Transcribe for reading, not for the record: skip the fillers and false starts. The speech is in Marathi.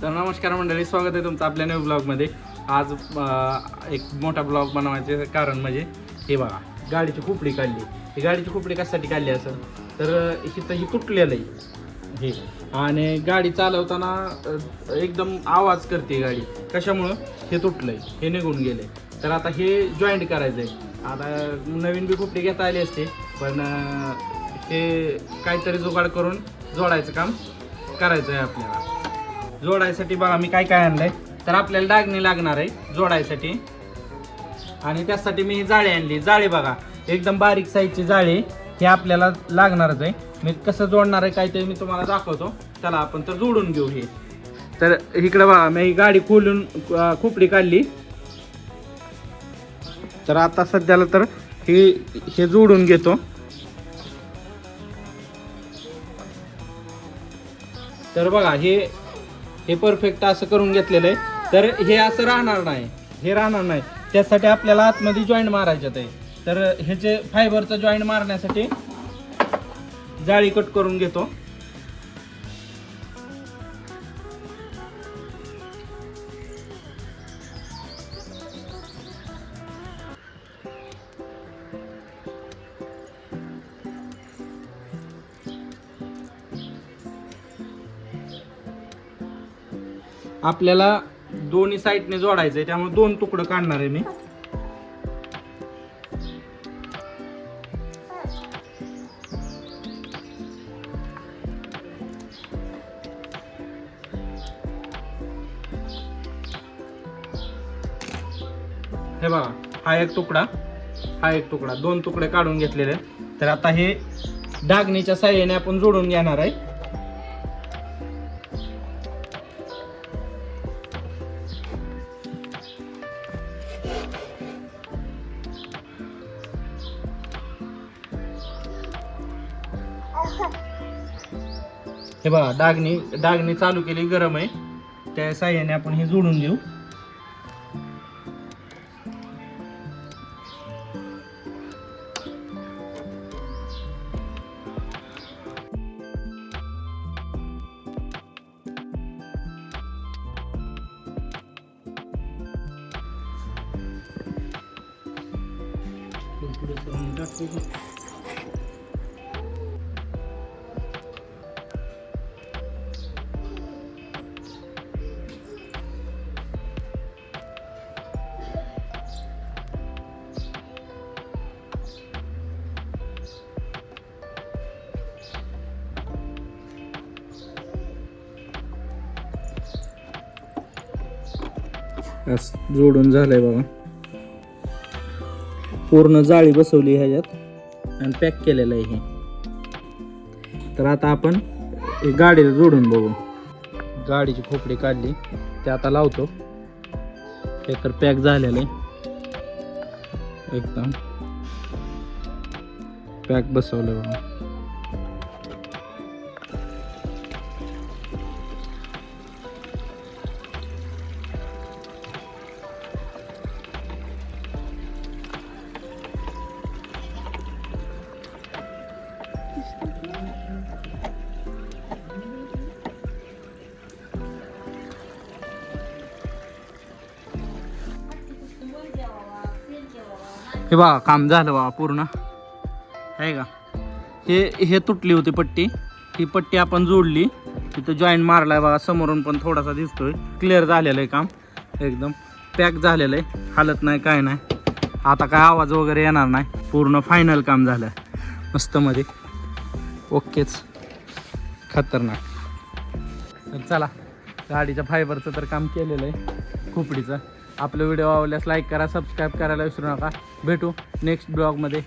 तर नमस्कार मंडळी, स्वागत आहे तुमचं आपल्या न्यू ब्लॉगमध्ये. आज एक मोठा ब्लॉग बनवायचे कारण म्हणजे हे बघा, गाडीची खोपडी काढली. ही गाडीची खोपडी कशासाठी काढली असेल तर ही तुटलेलं आहे हे, आणि गाडी चालवताना एकदम आवाज करते गाडी. कशामुळं? हे तुटलं आहे, हे निघून गेलं आहे. तर आता हे जॉईंट करायचं आहे. आता नवीन बी खोपडी घेता आली असते, पण हे काहीतरी जुगाड करून जोडायचं काम करायचं आहे आपल्याला. जोडायसाठी बघा मी काय काय आणलंय. तर आपल्याला डागणी लागणार आहे जोडायसाठी, आणि त्यासाठी मी जाळी आणली. जाळी बघा, एकदम बारीक साईजची जाळी हे आपल्याला लागणारच आहे. मी कसं जोडणार आहे काय ते मी तुम्हाला दाखवतो. चला आपण तर जोडून घेऊ हे. तर इकडे बघा, मी गाडी खोलून खोपडी काढली. तर आता सध्याला तर हे जोडून घेतो. तर बघा, हे परफेक्ट असं करून घेतलेलं आहे. तर हे असं राहणार नाही, हे राहणार नाही. त्यासाठी आपल्याला आतमध्ये जॉईंट मारायच्यात आहे. तर ह्याचे फायबरचा जॉईंट मारण्यासाठी जाळी कट करून घेतो. आपल्याला दोन्ही साईडने जोडायचं आहे, त्यामुळे 2 तुकडं काढणार आहे मी. हे बघा, हा एक तुकडा, हा एक तुकडा, 2 तुकडे काढून घेतलेले. तर आता हे डागणीच्या साह्याने आपण जोडून घेणार आहे. हे बघा, डागणी चालू केली, गरम आहे. त्या साह्याने आपण हे जोडून घेऊ. जोडून झालंय बघा, पूर्ण जाळी बसवली ह्याच्यात आणि पॅक केलेलं आहे हे. तर आता आपण गाडीला जोडून बघू. गाडीची खोपडी काढली, ते आता लावतो. हे तर पॅक झालेलं आहे, एकदम पॅक बसवलं बघा. हे बघा, काम झालं बघा पूर्ण, आहे का. हे तुटली होती पट्टी, ही पट्टी आपण जोडली. तिथं जॉईंट मारलाय बघा, समोरून पण थोडासा दिसतोय. क्लिअर झालेलं आहे काम, एकदम पॅक झालेलं आहे, हालत नाही काय नाही. आता काय आवाज वगैरे येणार नाही. पूर्ण फायनल काम झालं मस्त मध्ये, ओकेच, खतरनाक. तर चला, गाडीच्या फायबरचं तर काम केलेलं आहे, खोपडीचं. आपलं व्हिडिओ आवडल्यास लाईक करा, सबस्क्राईब करायला विसरू नका. भेटू नेक्स्ट ब्लॉगमध्ये.